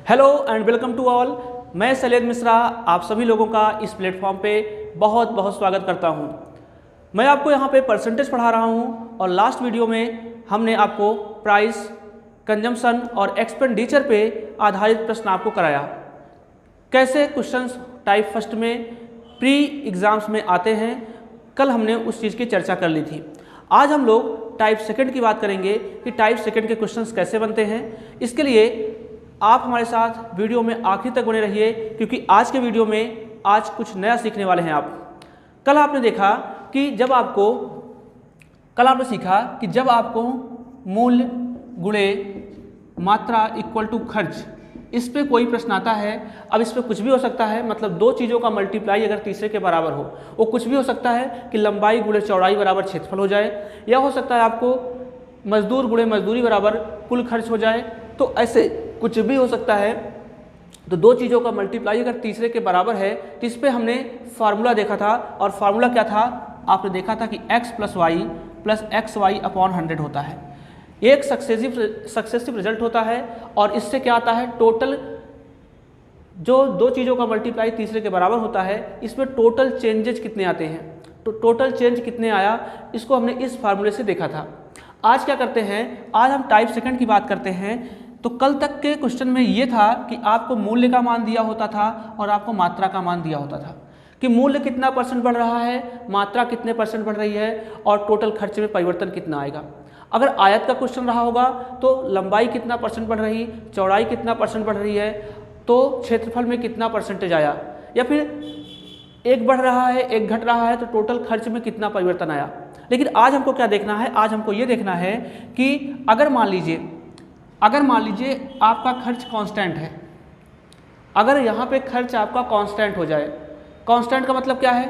Hello and welcome to all. मैं शैलेंद्र मिश्रा आप सभी लोगों का इस प्लेटफॉर्म पे बहुत बहुत स्वागत करता हूं। मैं आपको यहां पे परसेंटेज पढ़ा रहा हूं और लास्ट वीडियो में हमने आपको प्राइस, कंजम्पशन और एक्सपेंडिचर पे आधारित प्रश्न आपको कराया। कैसे क्वेश्चंस टाइप फर्स्ट में प्री एग्ज़ाम्स में आते हैं, कल हमने उस चीज़ की चर्चा कर ली थी। आज हम लोग टाइप सेकंड की बात करेंगे कि टाइप सेकंड के क्वेश्चंस कैसे बनते हैं। इसके लिए आप हमारे साथ वीडियो में आखिर तक बने रहिए, क्योंकि आज के वीडियो में आज कुछ नया सीखने वाले हैं आप। कल आपने सीखा कि जब आपको मूल्य गुणे मात्रा इक्वल टू खर्च, इस पे कोई प्रश्न आता है। अब इस पे कुछ भी हो सकता है, मतलब दो चीज़ों का मल्टीप्लाई अगर तीसरे के बराबर हो, वो कुछ भी हो सकता है कि लंबाई गुणे चौड़ाई बराबर क्षेत्रफल हो जाए, या हो सकता है आपको मजदूर गुणे मजदूरी बराबर कुल खर्च हो जाए। तो ऐसे कुछ भी हो सकता है। तो दो चीज़ों का मल्टीप्लाई अगर तीसरे के बराबर है तो इस पर हमने फार्मूला देखा था, और फार्मूला क्या था आपने देखा था कि x plus y plus x y upon 100 होता है। एक सक्सेसिव रिजल्ट होता है, और इससे क्या आता है, टोटल जो दो चीज़ों का मल्टीप्लाई तीसरे के बराबर होता है, इसमें टोटल चेंजेज कितने आते हैं, तो टोटल चेंज कितने आया, इसको हमने इस फार्मूले से देखा था। आज क्या करते हैं, आज हम टाइप सेकंड की बात करते हैं। तो कल तक के क्वेश्चन में ये था कि आपको मूल्य का मान दिया होता था और आपको मात्रा का मान दिया होता था कि मूल्य कितना परसेंट बढ़ रहा है, मात्रा कितने परसेंट बढ़ रही है, और टोटल खर्च में परिवर्तन कितना आएगा। अगर आयत का क्वेश्चन रहा होगा तो लंबाई कितना परसेंट बढ़ रही, चौड़ाई कितना परसेंट बढ़ रही है, तो क्षेत्रफल में कितना परसेंटेज आया, या फिर एक बढ़ रहा है एक घट रहा है तो टोटल खर्च में कितना परिवर्तन आया। लेकिन आज हमको क्या देखना है, आज हमको ये देखना है कि अगर मान लीजिए आपका खर्च कांस्टेंट है, अगर यहाँ पे खर्च आपका कांस्टेंट हो जाए। कांस्टेंट का मतलब क्या है,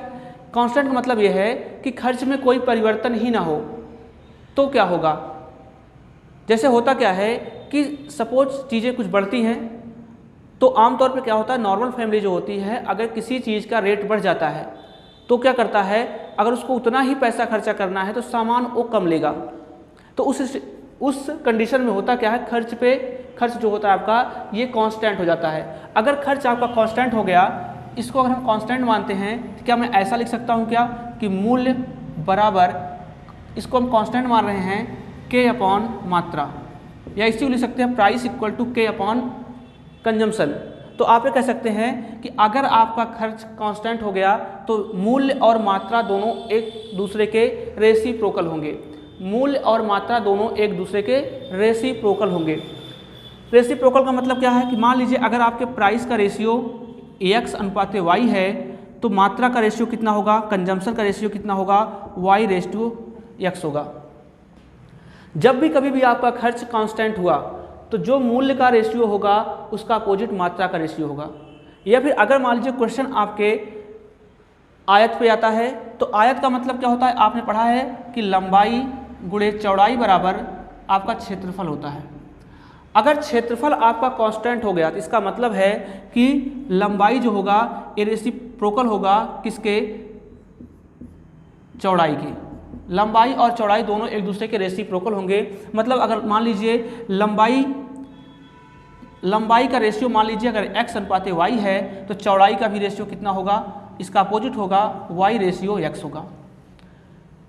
कांस्टेंट का मतलब ये है कि खर्च में कोई परिवर्तन ही ना हो, तो क्या होगा। जैसे होता क्या है कि सपोज चीज़ें कुछ बढ़ती हैं, तो आमतौर पे क्या होता है, नॉर्मल फैमिली जो होती है, अगर किसी चीज़ का रेट बढ़ जाता है तो क्या करता है, अगर उसको उतना ही पैसा खर्चा करना है तो सामान वो कम लेगा। तो उस कंडीशन में होता क्या है, खर्च जो होता है आपका ये कांस्टेंट हो जाता है। अगर खर्च आपका कांस्टेंट हो गया, इसको अगर हम कांस्टेंट मानते हैं तो क्या मैं ऐसा लिख सकता हूँ क्या कि मूल्य बराबर, इसको हम कांस्टेंट मान रहे हैं, k अपॉन मात्रा, या इसी को लिख सकते हैं price equal to k upon consumption. तो आप ये कह सकते हैं कि अगर आपका खर्च कांस्टेंट हो गया तो मूल्य और मात्रा दोनों एक दूसरे के रेसिप्रोकल होंगे। मूल्य और मात्रा दोनों एक दूसरे के रेसिप्रोकल होंगे। रेसिप्रोकल का मतलब क्या है कि मान लीजिए अगर आपके प्राइस का रेशियो x अनुपात y है, तो मात्रा का रेशियो कितना होगा, कंजम्पशन का रेशियो कितना होगा, y रेशियो x होगा। जब भी कभी भी आपका खर्च कांस्टेंट हुआ तो जो मूल्य का रेशियो होगा उसका अपोजिट मात्रा का रेशियो होगा। या फिर अगर मान लीजिए क्वेश्चन आपके आयत पे आता है, तो आयत का मतलब क्या होता है, आपने पढ़ा है कि लंबाई गुणे चौड़ाई बराबर आपका क्षेत्रफल होता है। अगर क्षेत्रफल आपका कांस्टेंट हो गया तो इसका मतलब है कि लंबाई जो होगा ये रेसिप्रोकल होगा किसके, चौड़ाई की। लंबाई और चौड़ाई दोनों एक दूसरे के रेसिप्रोकल होंगे। मतलब अगर मान लीजिए लंबाई का रेशियो मान लीजिए अगर x अनुपात y है, तो चौड़ाई का भी रेशियो कितना होगा, इसका अपोजिट होगा, y रेशियो x होगा।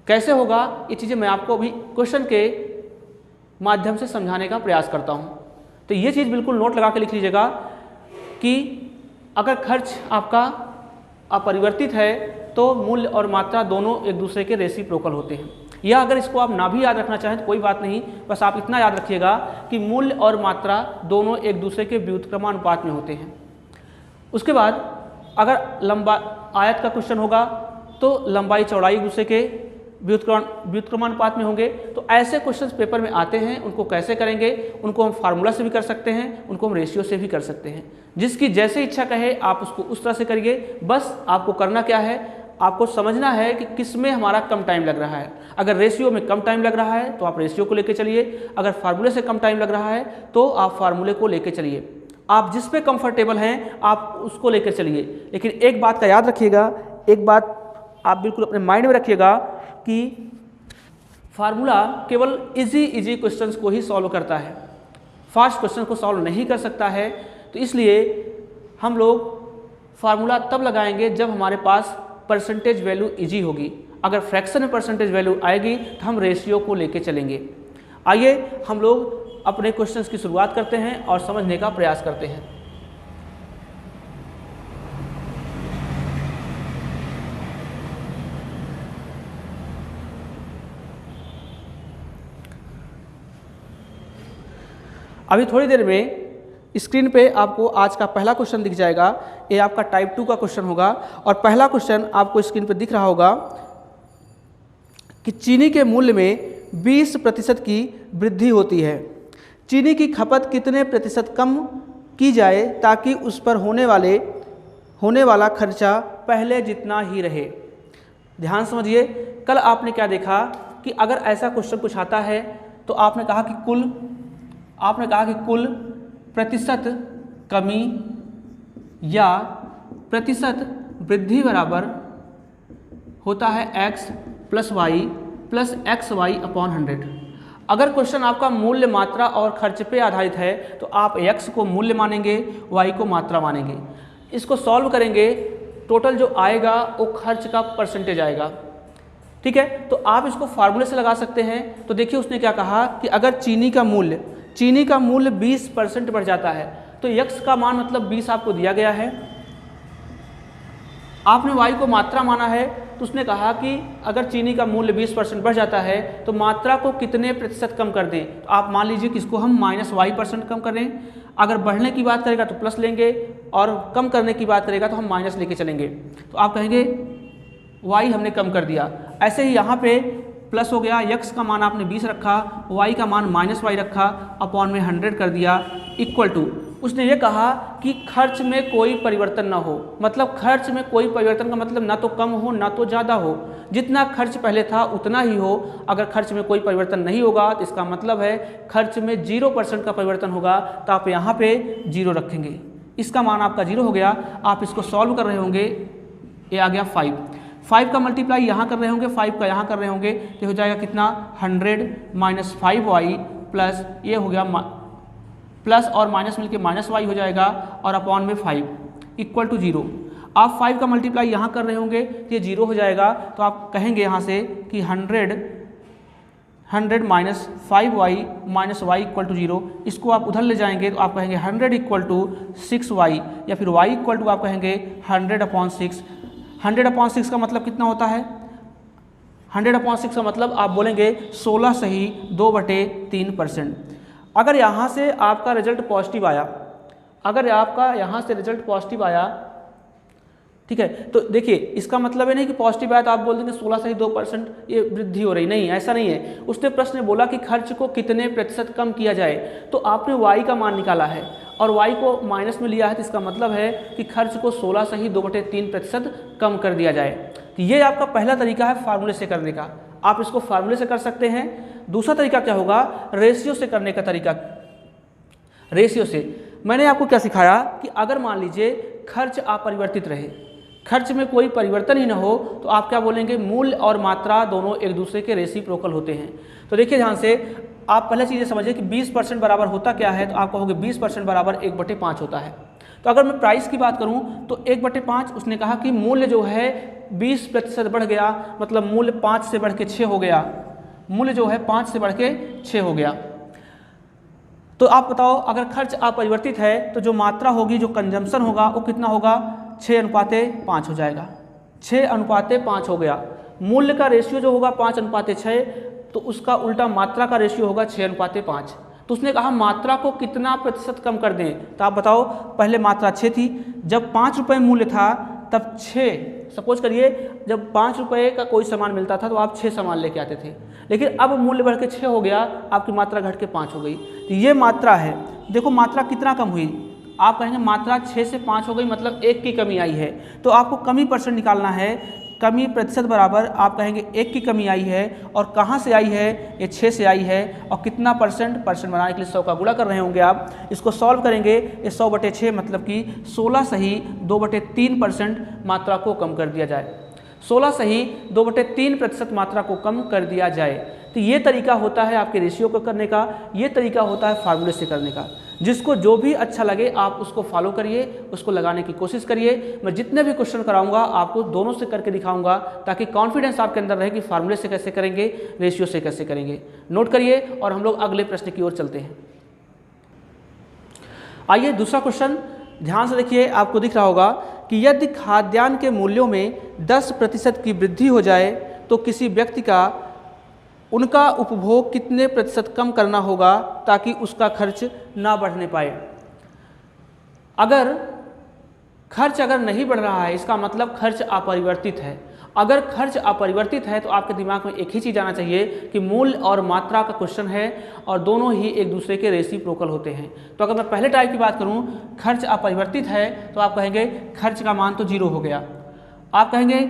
कैसे होगा ये चीज़ें मैं आपको अभी क्वेश्चन के माध्यम से समझाने का प्रयास करता हूँ। तो ये चीज़ बिल्कुल नोट लगा के लिख लीजिएगा कि अगर खर्च आपका अपरिवर्तित है तो मूल्य और मात्रा दोनों एक दूसरे के रेसिप्रोकल होते हैं। या अगर इसको आप ना भी याद रखना चाहें तो कोई बात नहीं, बस आप इतना याद रखिएगा कि मूल्य और मात्रा दोनों एक दूसरे के व्युत्क्रमानुपात में होते हैं। उसके बाद अगर आयत का क्वेश्चन होगा तो लंबाई चौड़ाई एक दूसरे के व्युत्क्रमानुपात में होंगे। तो ऐसे क्वेश्चंस पेपर में आते हैं, उनको कैसे करेंगे, उनको हम फार्मूला से भी कर सकते हैं, उनको हम रेशियो से भी कर सकते हैं। जिसकी जैसे इच्छा कहे आप उसको उस तरह से करिए। बस आपको करना क्या है, आपको समझना है कि किस में हमारा कम टाइम लग रहा है। अगर रेशियो में कम टाइम लग रहा है तो आप रेशियो को लेकर चलिए, अगर फार्मूले से कम टाइम लग रहा है तो आप फार्मूले को लेकर चलिए। आप जिस पे कंफर्टेबल हैं आप उसको लेकर चलिए। लेकिन एक बात का याद रखिएगा, एक बात आप बिल्कुल अपने माइंड में रखिएगा कि फार्मूला केवल इजी क्वेश्चंस को ही सॉल्व करता है, फास्ट क्वेश्चन को सॉल्व नहीं कर सकता है। तो इसलिए हम लोग फार्मूला तब लगाएंगे जब हमारे पास परसेंटेज वैल्यू इजी होगी। अगर फ्रैक्शन में परसेंटेज वैल्यू आएगी तो हम रेशियो को लेके चलेंगे। आइए हम लोग अपने क्वेश्चंस की शुरुआत करते हैं और समझने का प्रयास करते हैं। अभी थोड़ी देर में स्क्रीन पे आपको आज का पहला क्वेश्चन दिख जाएगा। ये आपका टाइप 2 का क्वेश्चन होगा और पहला क्वेश्चन आपको स्क्रीन पे दिख रहा होगा कि चीनी के मूल्य में 20% की वृद्धि होती है। चीनी की खपत कितने प्रतिशत कम की जाए ताकि उस पर होने वाला खर्चा पहले जितना ही रहे। ध्यान समझिए, कल आपने क्या देखा कि अगर ऐसा क्वेश्चन कुछ आता है तो आपने कहा कि कुल प्रतिशत कमी या प्रतिशत वृद्धि बराबर होता है x plus y plus x y upon 100। अगर क्वेश्चन आपका मूल्य, मात्रा और खर्च पे आधारित है तो आप x को मूल्य मानेंगे, y को मात्रा मानेंगे। इसको सॉल्व करेंगे, टोटल जो आएगा वो खर्च का परसेंटेज आएगा। ठीक है, तो आप इसको फार्मूले से लगा सकते हैं। तो देखिए उसने क्या कहा कि अगर चीनी का मूल्य 20% बढ़ जाता है तो x का मान मतलब 20 आपको दिया गया है, आपने y को मात्रा माना है, तो उसने कहा कि अगर चीनी का मूल्य 20% बढ़ जाता है तो मात्रा को कितने प्रतिशत कम कर दें। तो आप मान लीजिए कि इसको हम -y% कम करें। अगर बढ़ने की बात करेगा तो प्लस लेंगे और कम करने की बात करेगा तो हम माइनस लेके चलेंगे। तो आप कहेंगे y हमने कम कर दिया। ऐसे ही यहाँ पे प्लस हो गया, x का मान आपने 20 रखा, y का मान -y रखा, अपॉन में 100 कर दिया, इक्वल टू उसने ये कहा कि खर्च में कोई परिवर्तन ना हो। मतलब खर्च में कोई परिवर्तन का मतलब ना तो कम हो ना तो ज़्यादा हो, जितना खर्च पहले था उतना ही हो। अगर खर्च में कोई परिवर्तन नहीं होगा तो इसका मतलब है खर्च में 0% का परिवर्तन होगा, तो आप यहाँ पे 0 रखेंगे। इसका मान आपका 0 हो गया। आप इसको सॉल्व कर रहे होंगे, ये आ गया 5 का मल्टीप्लाई यहाँ कर रहे होंगे, 5 का यहाँ कर रहे होंगे, तो हो जाएगा कितना 100 माइनस 5y प्लस ये हो गया प्लस और माइनस मिलके -y हो जाएगा और अपॉन में 5 इक्वल टू 0। आप 5 का मल्टीप्लाई यहाँ कर रहे होंगे तो ये 0 हो जाएगा। तो आप कहेंगे यहाँ से कि 100 minus 5y minus y equal to 0। इसको आप उधर ले जाएंगे तो आप कहेंगे 100 इक्वल टू 6y, या फिर y इक्वल टू आप कहेंगे 100/6। 100/6 का मतलब कितना होता है? 100/6 का मतलब आप बोलेंगे 16 सही 2/3%। अगर यहाँ से आपका रिजल्ट पॉजिटिव आया, ठीक है, तो देखिए इसका मतलब है नहीं कि पॉजिटिव आया तो आप बोल देंगे 16 सही 2% ये वृद्धि हो रही, नहीं, ऐसा नहीं है। उसने प्रश्न बोला कि खर्च को कितने प्रतिशत कम किया जाए, तो आपने y का मान निकाला है और y को माइनस में लिया है, तो इसका मतलब है कि खर्च को 16 सही 2/3% कम कर दिया जाए। तो ये आपका पहला तरीका है फार्मूले से करने का, आप इसको फार्मूले से कर सकते हैं। दूसरा तरीका क्या होगा? रेशियो से करने का तरीका। रेशियो से मैंने आपको क्या सिखाया कि अगर मान लीजिए खर्च अपरिवर्तित रहे, खर्च में कोई परिवर्तन ही ना हो, तो आप क्या बोलेंगे? मूल्य और मात्रा दोनों एक दूसरे के रेसिप्रोकल होते हैं। तो देखिए ध्यान से, आप पहले चीज़ें समझिए कि 20% बराबर होता क्या है। तो आप कहोगे 20% बराबर 1/5 होता है। तो अगर मैं प्राइस की बात करूं तो 1/5, उसने कहा कि मूल्य जो है 20% बढ़ गया, मतलब मूल्य 5 से बढ़ के 6 हो गया। मूल्य जो है 5 से बढ़ के 6 हो गया। तो आप बताओ, अगर खर्च अपरिवर्तित है तो जो मात्रा होगी, जो कंजम्पशन होगा, वो कितना होगा? 6:5 हो जाएगा। 6:5 हो गया। मूल्य का रेशियो जो होगा 5:6, तो उसका उल्टा मात्रा का रेशियो होगा 6:5। तो उसने कहा मात्रा को कितना प्रतिशत कम कर दें। तो आप बताओ, पहले मात्रा 6 थी, जब 5 रुपये मूल्य था तब 6, सपोज करिए जब 5 रुपये का कोई सामान मिलता था तो आप 6 सामान लेके आते थे, लेकिन अब मूल्य बढ़ के 6 हो गया, आपकी मात्रा घट के 5 हो गई। तो ये मात्रा है। देखो मात्रा कितना कम हुई, आप कहेंगे मात्रा 6 से 5 हो गई, मतलब 1 की कमी आई है। तो आपको कमी परसेंट निकालना है। कमी प्रतिशत बराबर आप कहेंगे 1 की कमी आई है, और कहाँ से आई है? ये 6 से आई है। और कितना परसेंट बनाने के लिए 100 का गुणा कर रहे होंगे आप। इसको सॉल्व करेंगे, ये 100/6 मतलब कि 16 सही 2/3% मात्रा को कम कर दिया जाए। 16 सही 2/3% मात्रा को कम कर दिया जाए। तो ये तरीका होता है आपके रेशियो को करने का, ये तरीका होता है फार्मूले से करने का। जिसको जो भी अच्छा लगे आप उसको फॉलो करिए, उसको लगाने की कोशिश करिए। मैं जितने भी क्वेश्चन कराऊंगा आपको दोनों से करके दिखाऊंगा ताकि कॉन्फिडेंस आपके अंदर रहे कि फार्मूले से कैसे करेंगे, रेशियो से कैसे करेंगे। नोट करिए और हम लोग अगले प्रश्न की ओर चलते हैं। आइए दूसरा क्वेश्चन ध्यान से देखिए, आपको दिख रहा होगा कि यदि खाद्यान्न के मूल्यों में 10% की वृद्धि हो जाए तो किसी व्यक्ति का उनका उपभोग कितने प्रतिशत कम करना होगा ताकि उसका खर्च ना बढ़ने पाए। अगर खर्च नहीं बढ़ रहा है इसका मतलब खर्च अपरिवर्तित है। अगर खर्च अपरिवर्तित है तो आपके दिमाग में एक ही चीज़ आना चाहिए कि मूल्य और मात्रा का क्वेश्चन है और दोनों ही एक दूसरे के रेसिप्रोकल होते हैं। तो अगर मैं पहले टाइप की बात करूं, खर्च अपरिवर्तित है तो आप कहेंगे खर्च का मान तो 0 हो गया। आप कहेंगे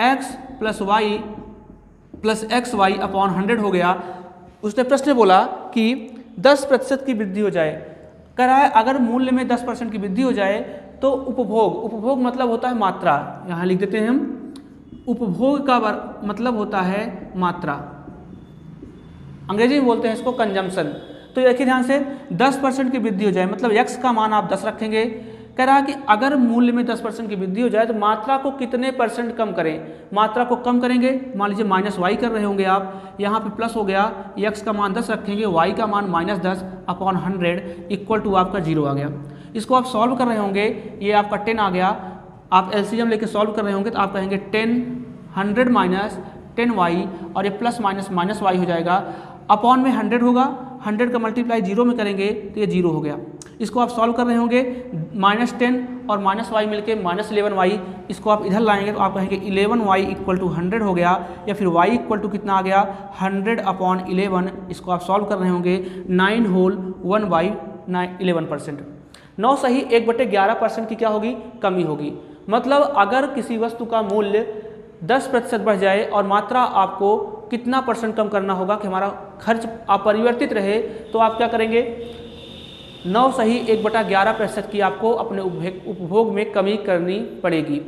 x + y + xy अपॉन 100 हो गया। उसने प्रश्न बोला कि 10% की वृद्धि हो जाए। कह रहा है अगर मूल्य में 10% की वृद्धि हो जाए तो उपभोग मतलब होता है मात्रा, यहाँ लिख देते हैं हम, उपभोग का मतलब होता है मात्रा, अंग्रेजी में बोलते हैं इसको कंजम्पशन। तो देखिए ध्यान से 10% की वृद्धि हो जाए मतलब x का मान आप 10 रखेंगे। कह रहा है कि अगर मूल्य में 10% की वृद्धि हो जाए तो मात्रा को कितने % कम करें। मात्रा को कम करेंगे, मान लीजिए -y कर रहे होंगे आप, यहाँ पे प्लस हो गया, x का मान 10 रखेंगे, y का मान -10 अपॉन 100 इक्वल टू आपका 0 आ गया। इसको आप सॉल्व कर रहे होंगे, ये आपका 10 आ गया। आप एलसीएम लेके सॉल्व कर रहे होंगे तो आप कहेंगे 100 माइनस 10y और ये प्लस माइनस y हो जाएगा। अपॉन में 100 होगा, 100 का मल्टीप्लाई 0 में करेंगे तो ये 0 हो गया। इसको आप सॉल्व कर रहे होंगे, -10 और -y मिलके -11y, इसको आप इधर लाएंगे तो आप कहेंगे 11y इक्वल टू 100 हो गया, या फिर y इक्वल टू कितना आ गया 100 अपॉन 11। इसको आप सॉल्व कर रहे होंगे 9 होल 1/11%। 9 सही 1/11% की क्या होगी, कमी होगी। मतलब अगर किसी वस्तु का मूल्य 10% बढ़ जाए और मात्रा आपको कितना % कम करना होगा कि हमारा खर्च अपरिवर्तित रहे, तो आप क्या करेंगे 9 सही 1/11% की आपको अपने उपभोग में कमी करनी पड़ेगी।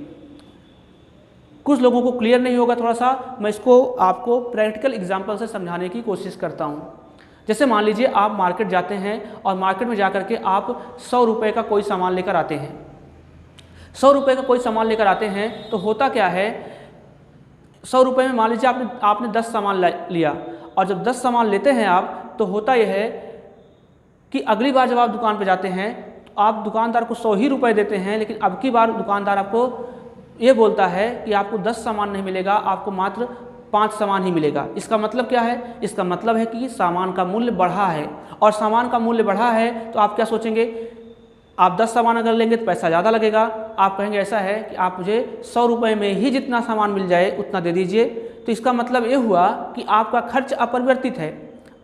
कुछ लोगों को क्लियर नहीं होगा थोड़ा सा, मैं इसको आपको प्रैक्टिकल एग्जाम्पल से समझाने की कोशिश करता हूँ। जैसे मान लीजिए आप मार्केट जाते हैं और मार्केट में जा कर के आप 100 रुपये का कोई सामान लेकर आते हैं। 100 रुपये का कोई सामान लेकर आते हैं तो होता क्या है, 100 रुपये में मान लीजिए आपने 10 सामान लिया, और जब 10 सामान लेते हैं आप तो होता यह है कि अगली बार जब आप दुकान पर जाते हैं तो आप दुकानदार को 100 ही रुपये देते हैं, लेकिन अब की बार दुकानदार आपको ये बोलता है कि आपको 10 सामान नहीं मिलेगा, आपको मात्र 5 सामान ही मिलेगा। इसका मतलब क्या है, इसका मतलब है कि सामान का मूल्य बढ़ा है, और सामान का मूल्य बढ़ा है तो आप क्या सोचेंगे, आप 10 सामान अगर लेंगे तो पैसा ज़्यादा लगेगा। आप कहेंगे ऐसा है कि आप मुझे 100 रुपये में ही जितना सामान मिल जाए उतना दे दीजिए। तो इसका मतलब ये हुआ कि आपका खर्च अपरिवर्तित है।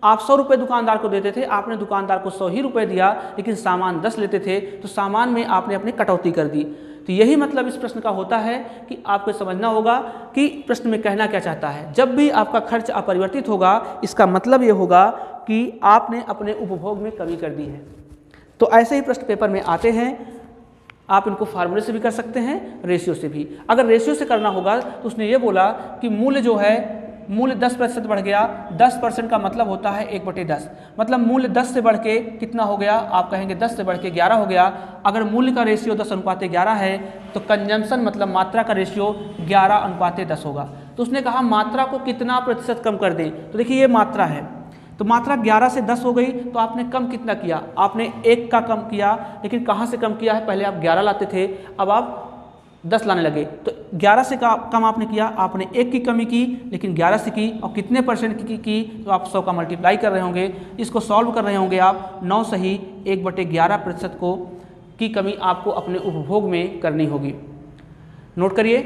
आप 100 रुपये दुकानदार को देते थे, आपने दुकानदार को 100 ही रुपये दिया, लेकिन सामान 10 लेते थे तो सामान में आपने अपनी कटौती कर दी। तो यही मतलब इस प्रश्न का होता है कि आपको समझना होगा कि प्रश्न में कहना क्या चाहता है। जब भी आपका खर्च अपरिवर्तित होगा इसका मतलब ये होगा कि आपने अपने उपभोग में कमी कर दी है। तो ऐसे ही प्रश्न पेपर में आते हैं, आप इनको फार्मूले से भी कर सकते हैं, रेशियो से भी। अगर रेशियो से करना होगा तो उसने ये बोला कि मूल्य जो है, मूल्य 10% बढ़ गया, 10% का मतलब होता है 1/10, मतलब मूल्य 10 से बढ़ के कितना हो गया, आप कहेंगे 10 से बढ़ के 11 हो गया। अगर मूल्य का रेशियो 10:11 है तो कंजम्पशन मतलब मात्रा का रेशियो 11:10 होगा। तो उसने कहा मात्रा को कितना प्रतिशत कम कर दें, तो देखिए ये मात्रा है, तो मात्रा 11 से 10 हो गई, तो आपने कम कितना किया, आपने 1 का कम किया। लेकिन कहाँ से कम किया है, पहले आप 11 लाते थे, अब आप 10 लाने लगे, तो 11 से कम आपने किया, आपने 1 की कमी की, लेकिन 11 से की, और कितने % की तो आप 100 का मल्टीप्लाई कर रहे होंगे। इसको सॉल्व कर रहे होंगे आप, 9 सही 1/11% को की कमी आपको अपने उपभोग में करनी होगी। नोट करिए।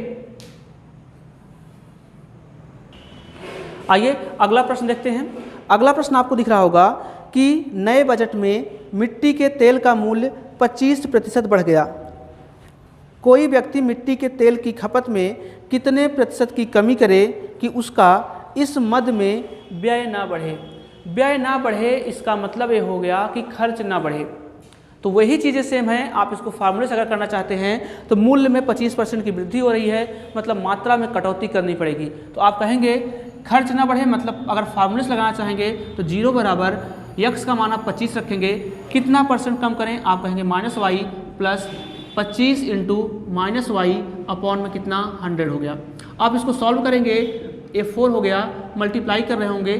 आइए अगला प्रश्न देखते हैं। अगला प्रश्न आपको दिख रहा होगा कि नए बजट में मिट्टी के तेल का मूल्य 25% बढ़ गया। कोई व्यक्ति मिट्टी के तेल की खपत में कितने % की कमी करे कि उसका इस मद में व्यय ना बढ़े। व्यय ना बढ़े इसका मतलब ये हो गया कि खर्च ना बढ़े। तो वही चीज़ें सेम हैं, आप इसको फार्मूले से अगर करना चाहते हैं तो मूल्य में 25% की वृद्धि हो रही है, मतलब मात्रा में कटौती करनी पड़ेगी। तो आप कहेंगे खर्च ना बढ़े, मतलब अगर फार्मूले से लगाना चाहेंगे तो 0 बराबर यक्स का मान आप 25 रखेंगे, कितना परसेंट कम करें, आप कहेंगे -y plus 25 into -y upon में कितना 100 हो गया। आप इसको सॉल्व करेंगे, ये 4 हो गया, मल्टीप्लाई कर रहे होंगे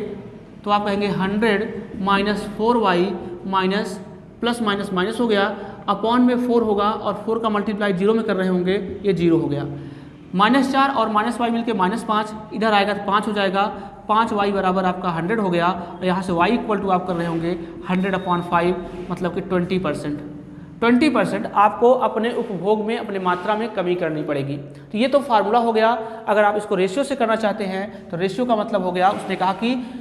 तो आप कहेंगे 100 minus 4y minus plus minus minus हो गया, अपॉन में 4 होगा और 4 का मल्टीप्लाई 0 में कर रहे होंगे, ये 0 हो गया। -4 और -y मिलके -5, इधर आएगा तो 5 हो जाएगा, 5y बराबर आपका 100 हो गया, और यहाँ से y इक्वल टू आप कर रहे होंगे 100/5 मतलब कि 20% आपको अपने उपभोग में, अपने मात्रा में कमी करनी पड़ेगी। तो ये तो फार्मूला हो गया। अगर आप इसको रेशियो से करना चाहते हैं तो रेशियो का मतलब हो गया, उसने कहा कि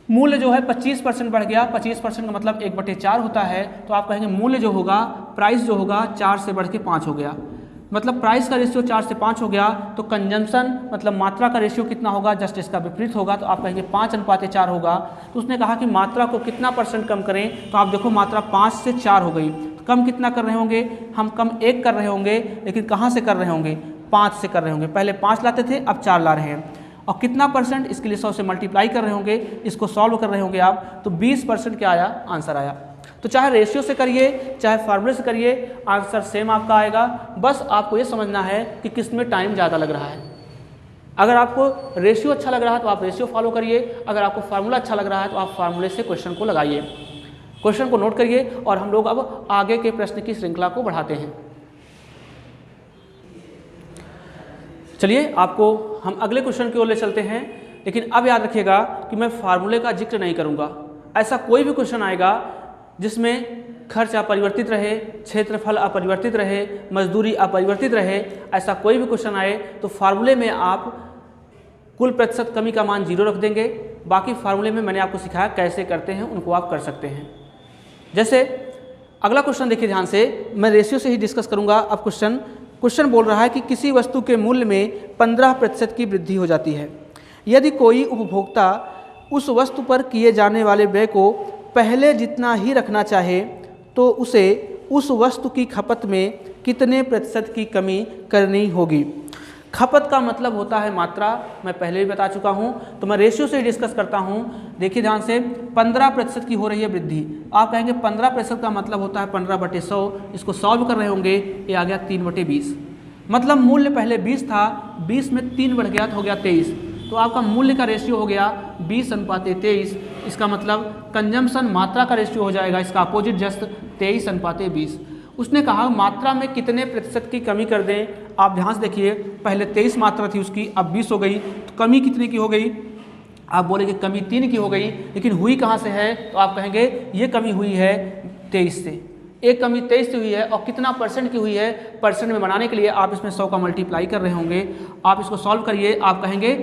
मूल्य जो है 25% बढ़ गया, 25% का मतलब 1/4 होता है, तो आप कहेंगे मूल्य जो होगा, प्राइस जो होगा 4 से बढ़ के 5 हो गया, मतलब प्राइस का रेशियो 4 से 5 हो गया, तो कंजम्पशन मतलब मात्रा का रेशियो कितना होगा, जस्ट इसका विपरीत होगा, तो आप कहेंगे 5:4 होगा। तो उसने कहा कि मात्रा को कितना % कम करें, तो आप देखो मात्रा 5 से 4 हो गई, तो कम कितना कर रहे होंगे, हम कम 1 कर रहे होंगे, लेकिन कहाँ से कर रहे होंगे, 5 से कर रहे होंगे, पहले 5 लाते थे अब 4 ला रहे हैं, और कितना %, इसके लिए 100 से मल्टीप्लाई कर रहे होंगे, इसको सॉल्व कर रहे होंगे आप, तो 20% क्या आया, आंसर आया। तो चाहे रेशियो से करिए चाहे फार्मूले से करिए, आंसर सेम आपका आएगा। बस आपको ये समझना है कि किस में टाइम ज़्यादा लग रहा है। अगर आपको रेशियो अच्छा लग रहा है तो आप रेशियो फॉलो करिए, अगर आपको फार्मूला अच्छा लग रहा है तो आप फार्मूले से क्वेश्चन को लगाइए, क्वेश्चन को नोट करिए, और हम लोग अब आगे के प्रश्न की श्रृंखला को बढ़ाते हैं। चलिए आपको हम अगले क्वेश्चन की ओर ले चलते हैं, लेकिन अब याद रखिएगा कि मैं फार्मूले का जिक्र नहीं करूँगा। ऐसा कोई भी क्वेश्चन आएगा जिसमें खर्च अपरिवर्तित रहे, क्षेत्रफल अपरिवर्तित रहे, मजदूरी अपरिवर्तित रहे, ऐसा कोई भी क्वेश्चन आए तो फार्मूले में आप कुल प्रतिशत कमी का मान 0 रख देंगे। बाकी फार्मूले में मैंने आपको सिखाया कैसे करते हैं, उनको आप कर सकते हैं। जैसे अगला क्वेश्चन देखिए ध्यान से, मैं रेशियो से ही डिस्कस करूंगा। अब क्वेश्चन बोल रहा है कि किसी वस्तु के मूल्य में 15% की वृद्धि हो जाती है। यदि कोई उपभोक्ता उस वस्तु पर किए जाने वाले व्यय को पहले जितना ही रखना चाहे तो उसे उस वस्तु की खपत में कितने % की कमी करनी होगी। खपत का मतलब होता है मात्रा, मैं पहले भी बता चुका हूं, तो मैं रेशियो से डिस्कस करता हूं। देखिए ध्यान से, 15% की हो रही है वृद्धि। आप कहेंगे 15% का मतलब होता है 15/100, इसको सॉल्व कर रहे होंगे, ये आ गया 3/20, मतलब मूल्य पहले 20 था, 20 में 3 बढ़ गया तो हो गया 23, तो आपका मूल्य का रेशियो हो गया 20:23। इसका मतलब कंजम्पशन मात्रा का रेशियो हो जाएगा, इसका अपोजिट जस्ट 23:20। उसने कहा मात्रा में कितने % की कमी कर दें। आप ध्यान से देखिए, पहले 23 मात्रा थी उसकी, अब 20 हो गई, तो कमी कितने की हो गई, आप बोलेंगे कमी 3 की हो गई, लेकिन हुई कहाँ से है, तो आप कहेंगे ये कमी हुई है 23 से, एक कमी 23 से हुई है, और कितना % की हुई है, % में बनाने के लिए आप इसमें 100 का मल्टीप्लाई कर रहे होंगे। आप इसको सॉल्व करिए, आप कहेंगे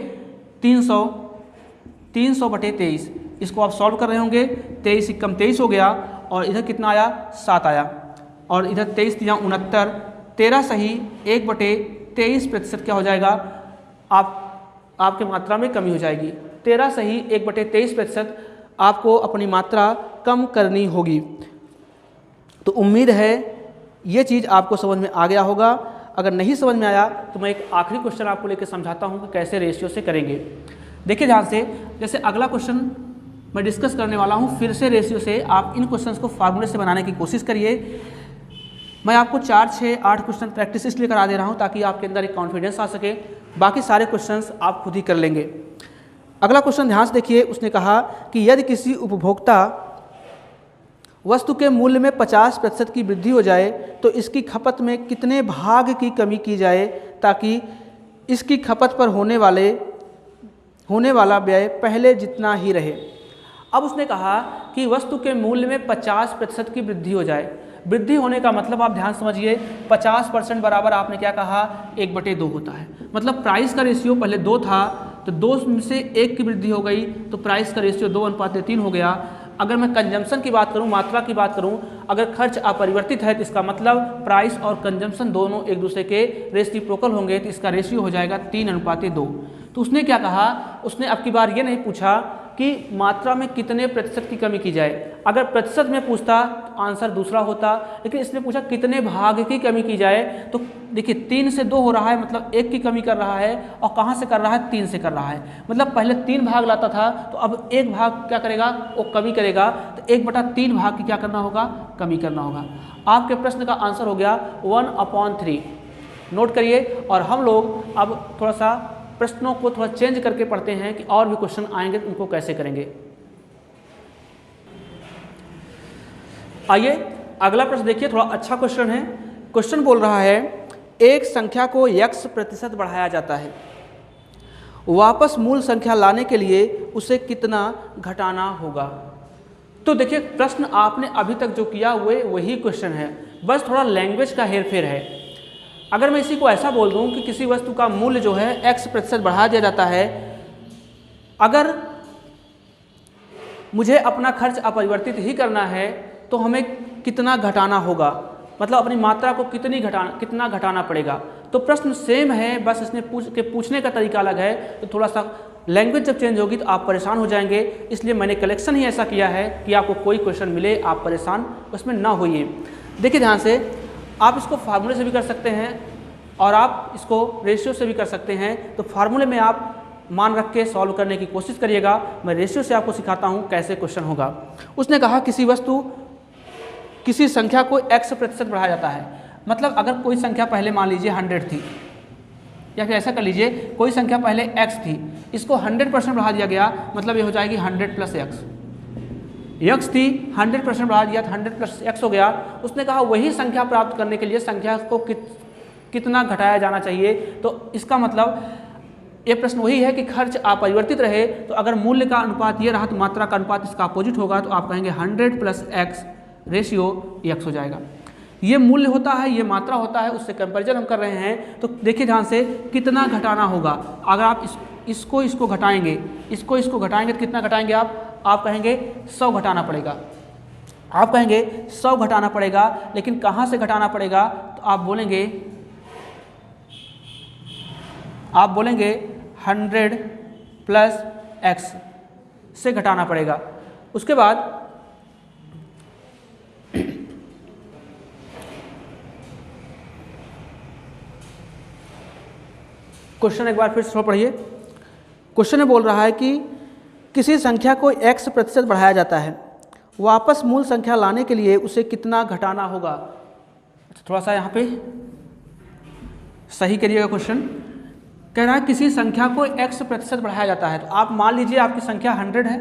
300/23, इसको आप सॉल्व कर रहे होंगे, 23 से कम 23 हो गया, और इधर कितना आया, 7 आया, और इधर 23 × 69, 13 सही 1/23% क्या हो जाएगा, आपके मात्रा में कमी हो जाएगी। 13 सही 1/23% आपको अपनी मात्रा कम करनी होगी। तो उम्मीद है ये चीज़ आपको समझ में आ गया होगा। अगर नहीं समझ में आया तो मैं एक आखिरी क्वेश्चन आपको लेकर समझाता हूँ कि कैसे रेशियो से करेंगे। देखिए ध्यान से, जैसे अगला क्वेश्चन मैं डिस्कस करने वाला हूँ, फिर से रेशियो से आप इन क्वेश्चंस को फार्मूले से बनाने की कोशिश करिए। मैं आपको 4, 6, 8 क्वेश्चन प्रैक्टिस इसलिए करा दे रहा हूँ ताकि आपके अंदर एक कॉन्फिडेंस आ सके, बाकी सारे क्वेश्चंस आप खुद ही कर लेंगे। अगला क्वेश्चन ध्यान से देखिए, उसने कहा कि यदि किसी उपभोक्ता वस्तु के मूल्य में 50% की वृद्धि हो जाए तो इसकी खपत में कितने भाग की कमी की जाए ताकि इसकी खपत पर होने वाला व्यय पहले जितना ही रहे। अब उसने कहा कि वस्तु के मूल्य में 50% की वृद्धि हो जाए। वृद्धि होने का मतलब आप ध्यान समझिए, 50% बराबर आपने क्या कहा, 1/2 होता है। मतलब प्राइस का रेशियो पहले 2 था, तो 2 से 1 की वृद्धि हो गई, तो प्राइस का रेशियो 2:3 हो गया। अगर मैं कंजम्पशन की बात करूं, मात्रा की बात करूं, अगर खर्च अपरिवर्तित है तो इसका मतलब प्राइस और कंजम्पशन दोनों एक दूसरे के रेसिप्रोकल होंगे, तो इसका रेशियो हो जाएगा 3:2। तो उसने क्या कहा, उसने अब की बार ये नहीं पूछा कि मात्रा में कितने प्रतिशत की कमी की जाए। अगर प्रतिशत में पूछता तो आंसर दूसरा होता, लेकिन इसने पूछा कितने भाग की कमी की जाए। तो देखिए 3 से 2 हो रहा है, मतलब 1 की कमी कर रहा है, और कहाँ से कर रहा है, 3 से कर रहा है। मतलब पहले 3 भाग लाता था, तो अब 1 भाग क्या करेगा, वो कमी करेगा। तो 1/3 भाग की क्या करना होगा, कमी करना होगा। आपके प्रश्न का आंसर हो गया 1/3। नोट करिए। और हम लोग अब थोड़ा सा प्रश्नों को थोड़ा चेंज करके पढ़ते हैं कि और भी क्वेश्चन आएंगे तो उनको कैसे करेंगे। आइए अगला प्रश्न देखिए, थोड़ा अच्छा क्वेश्चन है। क्वेश्चन बोल रहा है एक संख्या को x% बढ़ाया जाता है, वापस मूल संख्या लाने के लिए उसे कितना घटाना होगा। तो देखिए प्रश्न आपने अभी तक जो किया हुए वही क्वेश्चन है, बस थोड़ा लैंग्वेज का हेरफेर है। अगर मैं इसी को ऐसा बोल दूं कि किसी वस्तु का मूल्य जो है x% बढ़ा दिया जाता है, अगर मुझे अपना खर्च अपरिवर्तित ही करना है तो हमें कितना घटाना होगा, मतलब अपनी मात्रा को कितना घटाना पड़ेगा। तो प्रश्न सेम है, बस इसने पूछने का तरीका अलग है। तो थोड़ा सा लैंग्वेज जब चेंज होगी तो आप परेशान हो जाएंगे, इसलिए मैंने कलेक्शन ही ऐसा किया है कि आपको कोई क्वेश्चन मिले आप परेशान उसमें ना होइए। देखिए ध्यान से, आप इसको फार्मूले से भी कर सकते हैं और आप इसको रेशियो से भी कर सकते हैं। तो फार्मूले में आप मान रख के सॉल्व करने की कोशिश करिएगा, मैं रेशियो से आपको सिखाता हूँ कैसे क्वेश्चन होगा। उसने कहा किसी संख्या को x% बढ़ाया जाता है, मतलब अगर कोई संख्या पहले मान लीजिए 100 थी, या फिर ऐसा कर लीजिए कोई संख्या पहले x थी, इसको 100% बढ़ा दिया गया, मतलब ये हो जाएगी 100 + x। x थी 100% बढ़ा दिया तो 100 + x हो गया। उसने कहा वही संख्या प्राप्त करने के लिए संख्या को कितना घटाया जाना चाहिए। तो इसका मतलब ये प्रश्न वही है कि खर्च अपरिवर्तित रहे, तो अगर मूल्य का अनुपात ये रहा तो मात्रा का अनुपात इसका अपोजिट होगा। तो आप कहेंगे 100 + x रेशियो x हो जाएगा। ये मूल्य होता है, ये मात्रा होता है, उससे कंपैरिजन हम कर रहे हैं। तो देखिए ध्यान से, कितना घटाना होगा। अगर आप इसको घटाएंगे, इसको घटाएंगे तो कितना घटाएंगे आप कहेंगे 100 घटाना पड़ेगा। आप कहेंगे 100 घटाना पड़ेगा, लेकिन कहाँ से घटाना पड़ेगा, तो आप बोलेंगे 100 + x से घटाना पड़ेगा। उसके बाद क्वेश्चन एक बार फिर से पढ़िए। क्वेश्चन में बोल रहा है कि किसी संख्या को x% बढ़ाया जाता है, वापस मूल संख्या लाने के लिए उसे कितना घटाना होगा। अच्छा थोड़ा सा यहाँ पे सही करिएगा। क्वेश्चन कह रहा है किसी संख्या को x% बढ़ाया जाता है। तो आप मान लीजिए आपकी संख्या 100 है,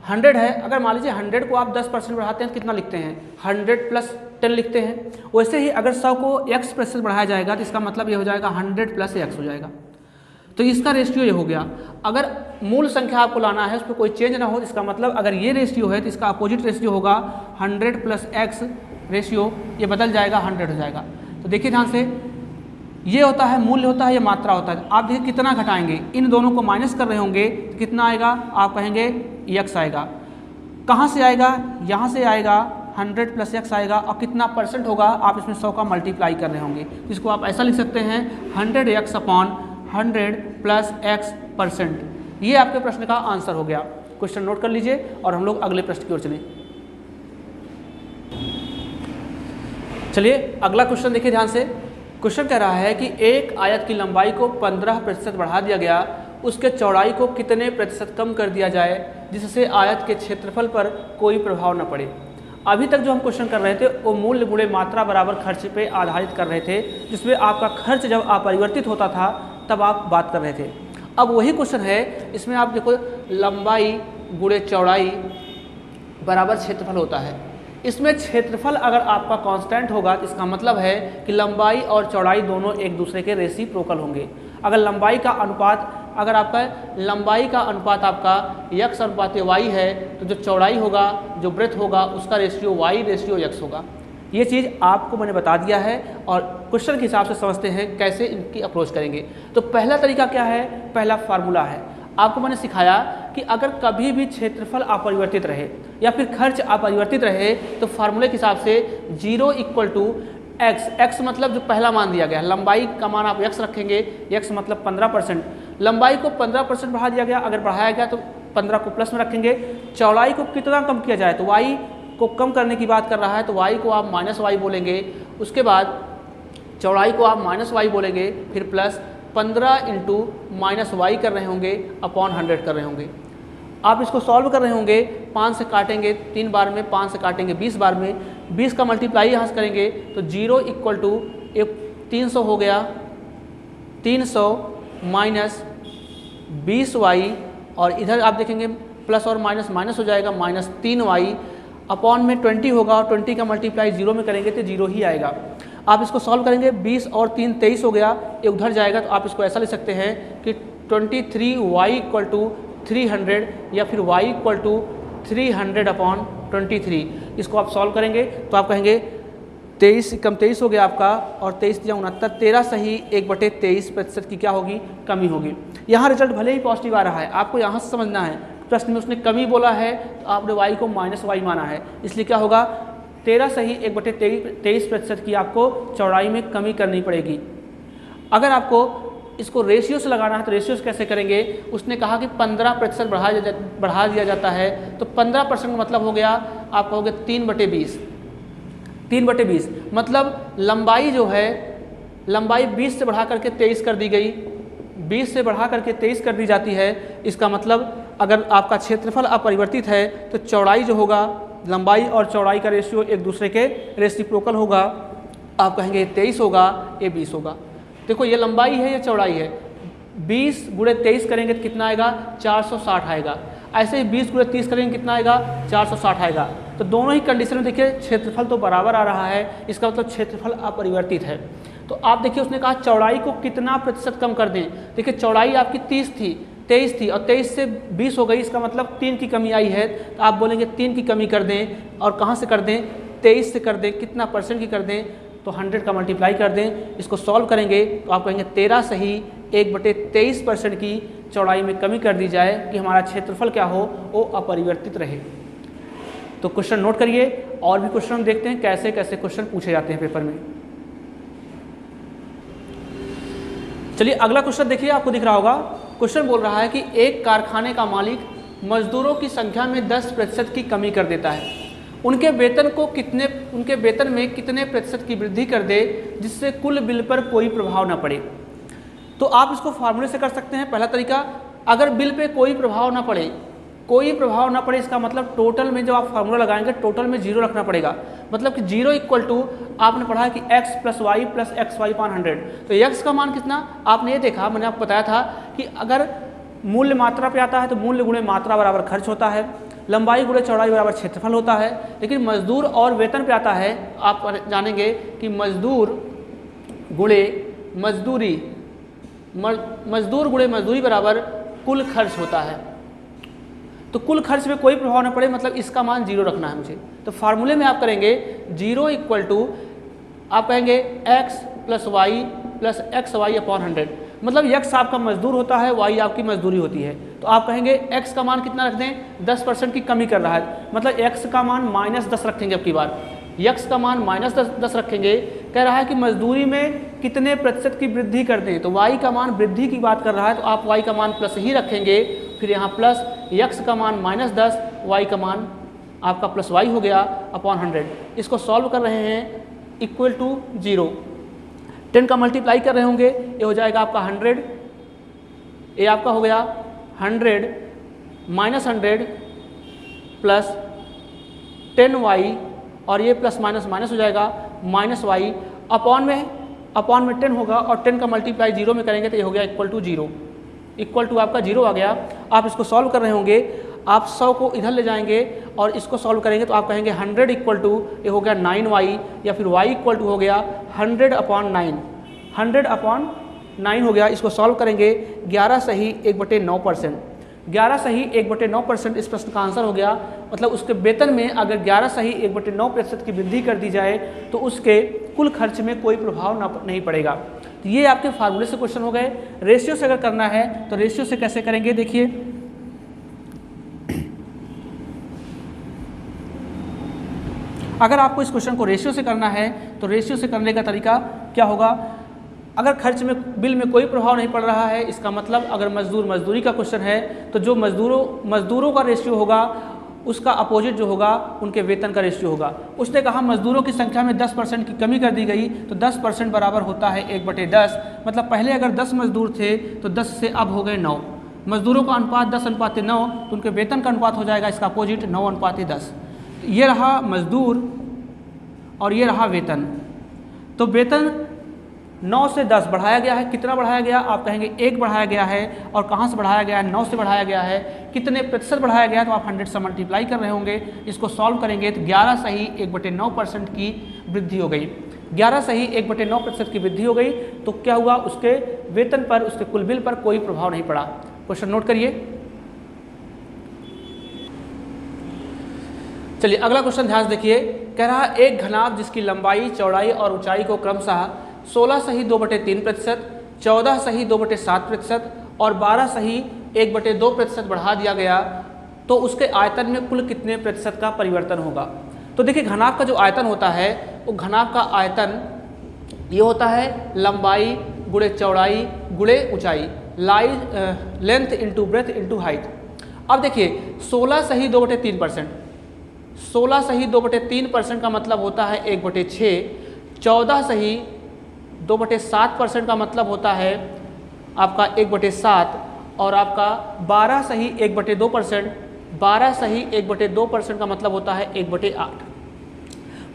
100 है। अगर मान लीजिए 100 को आप 10% बढ़ाते हैं तो कितना लिखते हैं, 100 + 10 लिखते हैं। वैसे ही अगर 100 को x% बढ़ाया जाएगा तो इसका मतलब ये हो जाएगा 100 + x हो जाएगा। तो इसका रेशियो ये हो गया। अगर मूल संख्या आपको लाना है, उस पर कोई चेंज ना हो, इसका मतलब अगर ये रेशियो है तो इसका अपोजिट रेशियो होगा 100 + x रेशियो, ये बदल जाएगा 100 हो जाएगा। तो देखिए ध्यान से, ये होता है मूल्य, होता है ये मात्रा होता है। आप देखिए कितना घटाएंगे, इन दोनों को माइनस कर रहे होंगे तो कितना आएगा, आप कहेंगे x आएगा। कहाँ से आएगा, यहाँ से आएगा, 100 + x आएगा। और कितना परसेंट होगा, आप इसमें 100 का मल्टीप्लाई कर रहे होंगे। इसको आप ऐसा लिख सकते हैं 100x/100 + x%। ये आपके प्रश्न का आंसर हो गया। क्वेश्चन नोट कर लीजिए और हम लोग अगले प्रश्न की ओर चलें। चलिए अगला क्वेश्चन देखिए ध्यान से। क्वेश्चन कह रहा है कि एक आयत की लंबाई को 15% बढ़ा दिया गया, उसके चौड़ाई को कितने प्रतिशत कम कर दिया जाए जिससे आयत के क्षेत्रफल पर कोई प्रभाव न पड़े। अभी तक जो हम क्वेश्चन कर रहे थे वो मूल्य गुणे मात्रा बराबर खर्च पे आधारित कर रहे थे, जिसमें आपका खर्च जब अपरिवर्तित होता था तब आप बात कर रहे थे। अब वही क्वेश्चन है, इसमें आप देखो लंबाई गुणे चौड़ाई बराबर क्षेत्रफल होता है। इसमें क्षेत्रफल अगर आपका कांस्टेंट होगा तो इसका मतलब है कि लंबाई और चौड़ाई दोनों एक दूसरे के रेसिप्रोकल होंगे। अगर लंबाई का अनुपात आपका x/y है तो जो चौड़ाई होगा, जो ब्रेथ होगा, उसका रेशियो y/x होगा। ये चीज़ आपको मैंने बता दिया है और क्वेश्चन के हिसाब से समझते हैं कैसे इनकी अप्रोच करेंगे। तो पहला तरीका क्या है, पहला फार्मूला है। आपको मैंने सिखाया कि अगर कभी भी क्षेत्रफल अपरिवर्तित रहे या फिर खर्च अपरिवर्तित रहे तो फार्मूले के हिसाब से 0 = x। x मतलब जो पहला मान दिया गया, लंबाई का मान आप x रखेंगे, x मतलब 15%, लंबाई को 15% बढ़ा दिया गया, अगर बढ़ाया गया तो 15 को प्लस में रखेंगे। चौड़ाई को कितना कम किया जाए, तो y को कम करने की बात कर रहा है, तो y को आप माइनस वाई बोलेंगे। उसके बाद चौड़ाई को आप माइनस वाई बोलेंगे, फिर प्लस 15 इंटू माइनस वाई कर रहे होंगे अपॉन 100 कर रहे होंगे। आप इसको सॉल्व कर रहे होंगे, 5 से काटेंगे 3 बार में, 5 से काटेंगे 20 बार में, 20 का मल्टीप्लाई यहाँ से करेंगे तो 0 इक्वल टू 300 हो गया, 300 माइनस 20y, और इधर आप देखेंगे प्लस और माइनस माइनस हो जाएगा, माइनस 3y अपॉन में 20 होगा, और 20 का मल्टीप्लाई 0 में करेंगे तो 0 ही आएगा। आप इसको सॉल्व करेंगे, 20 और 3 23 हो गया, ये उधर जाएगा, तो आप इसको ऐसा लिख सकते हैं कि 23y इक्वल टू 300, या फिर y इक्वल टू 300 अपॉन 23। इसको आप सॉल्व करेंगे तो आप कहेंगे 23 कम 23 हो गया आपका, और 23 या 69, 13 सही 1/23% की क्या होगी, कमी होगी। यहाँ रिजल्ट भले ही पॉजिटिव आ रहा है, आपको यहाँ से समझना है, प्रश्न में उसने कमी बोला है तो आपने y को माइनस वाई माना है, इसलिए क्या होगा 13 सही 1/23% की आपको चौड़ाई में कमी करनी पड़ेगी। अगर आपको इसको रेशियो से लगाना है तो रेशियो से कैसे करेंगे, उसने कहा कि 15% बढ़ा दिया जाता है, तो 15% का मतलब हो गया आप कहोगे 3/20, 3/20 मतलब लंबाई जो है, लंबाई 20 से बढ़ा करके 23 कर दी गई, 20 से बढ़ा करके 23 कर दी जाती है। इसका मतलब अगर आपका क्षेत्रफल अपरिवर्तित है तो चौड़ाई जो होगा, लंबाई और चौड़ाई का रेशियो एक दूसरे के रेसिप्रोकल होगा, आप कहेंगे 23 होगा, ये 20 होगा। देखो ये लंबाई है, ये चौड़ाई है, 20 गुणे 23 करेंगे तो कितना आएगा, 460 आएगा। ऐसे ही 20 गुणे 30 करेंगे कितना आएगा, 460 आएगा। तो दोनों ही कंडीशन में देखिए क्षेत्रफल तो बराबर आ रहा है, इसका मतलब क्षेत्रफल अपरिवर्तित है। तो आप देखिए उसने कहा चौड़ाई को कितना प्रतिशत कम कर दें। देखिए चौड़ाई आपकी 30 थी, 23 थी, और 23 से 20 हो गई, इसका मतलब 3 की कमी आई है, तो आप बोलेंगे 3 की कमी कर दें, और कहाँ से कर दें, 23 से कर दें, कितना परसेंट की कर दें, तो 100 का मल्टीप्लाई कर दें। इसको सॉल्व करेंगे तो आप कहेंगे 13 सही 1/23% की चौड़ाई में कमी कर दी जाए कि हमारा क्षेत्रफल क्या हो, वो अपरिवर्तित रहे। तो क्वेश्चन नोट करिए, और भी क्वेश्चन देखते हैं कैसे कैसे क्वेश्चन पूछे जाते हैं पेपर में। चलिए अगला क्वेश्चन देखिए, आपको दिख रहा होगा। क्वेश्चन बोल रहा है कि एक कारखाने का मालिक मजदूरों की संख्या में 10% की कमी कर देता है, उनके वेतन में कितने प्रतिशत की वृद्धि कर दे जिससे कुल बिल पर कोई प्रभाव न पड़े। तो आप इसको फार्मूले से कर सकते हैं। पहला तरीका, अगर बिल पे कोई प्रभाव ना पड़े, कोई प्रभाव ना पड़े, इसका मतलब टोटल में जब आप फार्मूला लगाएंगे टोटल में 0 रखना पड़ेगा। मतलब कि 0 इक्वल टू आपने पढ़ा है कि x plus y plus x y upon 100। तो x का मान कितना, आपने ये देखा, मैंने आपको बताया था कि अगर मूल्य मात्रा पे आता है तो मूल्य गुणे मात्रा बराबर खर्च होता है, लंबाई गुणे चौड़ाई बराबर क्षेत्रफल होता है। लेकिन मजदूर और वेतन पे आता है, आप जानेंगे कि मजदूर गुणे मजदूरी, मजदूर गुणे मजदूरी बराबर कुल खर्च होता है। तो कुल खर्च में कोई प्रभाव न पड़े, मतलब इसका मान 0 रखना है मुझे। तो फार्मूले में आप करेंगे 0 इक्वल टू आप कहेंगे x plus y plus x y upon 100। मतलब x आपका मजदूर होता है, y आपकी मजदूरी होती है। तो आप कहेंगे x का मान कितना रख दें, 10% की कमी कर रहा है, मतलब x का मान -10 रखेंगे। अब की बार x का मान -10 रखेंगे। कह रहा है कि मजदूरी में कितने प्रतिशत की वृद्धि कर दें, तो y का मान वृद्धि की बात कर रहा है, तो आप y का मान प्लस ही रखेंगे। फिर यहाँ प्लस x का मान -10, y का मान आपका प्लस y हो गया अपॉन 100। इसको सॉल्व कर रहे हैं इक्वल टू 0, 10 का मल्टीप्लाई कर रहे होंगे, ये हो जाएगा आपका 100, ये आपका हो गया 100 माइनस 100 प्लस 10y, और ये प्लस माइनस माइनस हो जाएगा माइनस y अपॉन में 10 होगा, और 10 का मल्टीप्लाई 0 में करेंगे तो ये हो गया इक्वल टू 0, इक्वल टू आपका 0 आ गया। आप इसको सॉल्व कर रहे होंगे, आप 100 को इधर ले जाएंगे और इसको सॉल्व करेंगे तो आप कहेंगे 100 इक्वल टू ये हो गया 9y, या फिर y इक्वल टू हो गया 100 अपॉन 9, 100 अपॉन 9 हो गया। इसको सॉल्व करेंगे 11 सही 1/9%, 11 सही 1/9% इस प्रश्न का आंसर हो गया। मतलब उसके वेतन में अगर 11 सही 1/9% की वृद्धि कर दी जाए तो उसके कुल खर्च में कोई प्रभाव नहीं पड़ेगा। तो ये आपके फार्मूले से क्वेश्चन हो गए। रेशियो से अगर करना है तो रेशियो से कैसे करेंगे, देखिए अगर आपको इस क्वेश्चन को रेशियो से करना है तो रेशियो से करने का तरीका क्या होगा। अगर खर्च में बिल में कोई प्रभाव नहीं पड़ रहा है, इसका मतलब अगर मजदूरी का क्वेश्चन है तो जो मजदूरों का रेशियो होगा उसका अपोजिट जो होगा उनके वेतन का रेशियो होगा। उसने कहा मजदूरों की संख्या में 10% की कमी कर दी गई, तो 10% बराबर होता है 1/10। मतलब पहले अगर 10 मजदूर थे तो 10 से अब हो गए 9। मजदूरों का अनुपात 10:9, तो उनके वेतन का अनुपात हो जाएगा इसका अपोजिट 9:10। ये रहा मजदूर और ये रहा वेतन। तो वेतन 9 से 10 बढ़ाया गया है। कितना बढ़ाया गया? आप कहेंगे 1 बढ़ाया गया है। और कहाँ से बढ़ाया गया है? 9 से बढ़ाया गया है। कितने प्रतिशत बढ़ाया गया? तो आप 100 से मल्टीप्लाई कर रहे होंगे। इसको सॉल्व करेंगे तो 11 सही 1/9% की वृद्धि हो गई। 11 सही 1/9% की वृद्धि हो गई। तो क्या हुआ? उसके वेतन पर, उसके कुल बिल पर कोई प्रभाव नहीं पड़ा। क्वेश्चन नोट करिए। चलिए अगला क्वेश्चन ध्यान से देखिए। कह रहा है एक घनाभ जिसकी लंबाई, चौड़ाई और ऊंचाई को क्रमशः 16 सही 2/3%, 14 सही 2/7% और 12 सही 1/2% बढ़ा दिया गया, तो उसके आयतन में कुल कितने प्रतिशत का परिवर्तन होगा? तो देखिए घनाभ का जो आयतन होता है वो घनाभ का आयतन ये होता है लंबाई गुणे चौड़ाई गुणे ऊंचाई, length into breadth into height. अब देखिए 16 सही 2/3%, 16 सही 2/3% का मतलब होता है 1/6, 14 सही 2/7% का मतलब होता है आपका 1/7 और आपका 12 सही 1/2%, 12 सही 1/2% का मतलब होता है 1/8।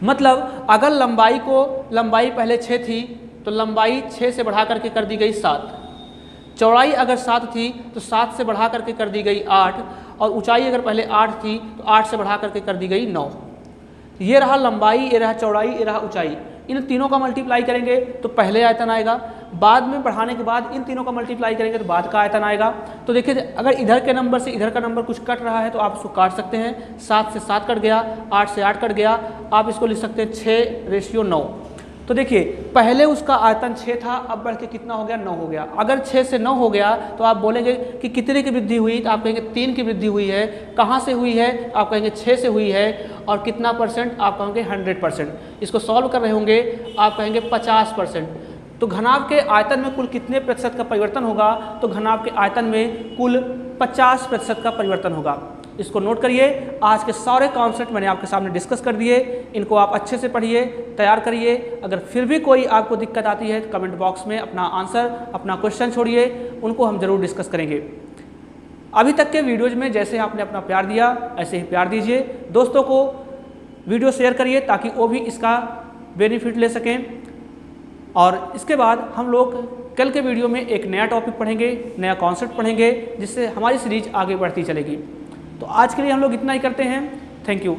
मतलब अगर लंबाई पहले 6 थी तो लंबाई 6 से बढ़ा करके कर दी गई 7, चौड़ाई अगर 7 थी तो 7 से बढ़ा करके कर दी गई 8 और ऊंचाई अगर पहले 8 थी तो 8 से बढ़ा करके कर दी गई 9। ये रहा लंबाई, ये रहा चौड़ाई, ये रहा ऊंचाई। इन तीनों का मल्टीप्लाई करेंगे तो पहले आयतन आएगा, बाद में बढ़ाने के बाद इन तीनों का मल्टीप्लाई करेंगे तो बाद का आयतन आएगा। तो देखिए अगर इधर के नंबर से इधर का नंबर कुछ कट रहा है तो आप इसको काट सकते हैं। 7 से 7 कट गया, 8 से 8 कट गया, आप इसको लिख सकते हैं 6:9। तो देखिए पहले उसका आयतन 6 था, अब बढ़ के कितना हो गया? 9 हो गया। अगर 6 से 9 हो गया तो आप बोलेंगे कि कितने की वृद्धि हुई? तो आप कहेंगे 3 की वृद्धि हुई है। कहाँ से हुई है? आप कहेंगे 6 से हुई है। और कितना परसेंट? आप कहेंगे 100%। इसको सॉल्व कर रहे होंगे, आप कहेंगे 50%। तो घनाभ के आयतन में कुल कितने प्रतिशत का परिवर्तन होगा? तो घनाभ के आयतन में कुल 50% का परिवर्तन होगा। इसको नोट करिए। आज के सारे कॉन्सेप्ट मैंने आपके सामने डिस्कस कर दिए, इनको आप अच्छे से पढ़िए, तैयार करिए। अगर फिर भी कोई आपको दिक्कत आती है तो कमेंट बॉक्स में अपना आंसर, अपना क्वेश्चन छोड़िए, उनको हम ज़रूर डिस्कस करेंगे। अभी तक के वीडियोज़ में जैसे आपने अपना प्यार दिया ऐसे ही प्यार दीजिए। दोस्तों को वीडियो शेयर करिए ताकि वो भी इसका बेनिफिट ले सकें। और इसके बाद हम लोग कल के वीडियो में एक नया टॉपिक पढ़ेंगे, नया कॉन्सेप्ट पढ़ेंगे, जिससे हमारी सीरीज आगे बढ़ती चलेगी। तो आज के लिए हम लोग इतना ही करते हैं। Thank you.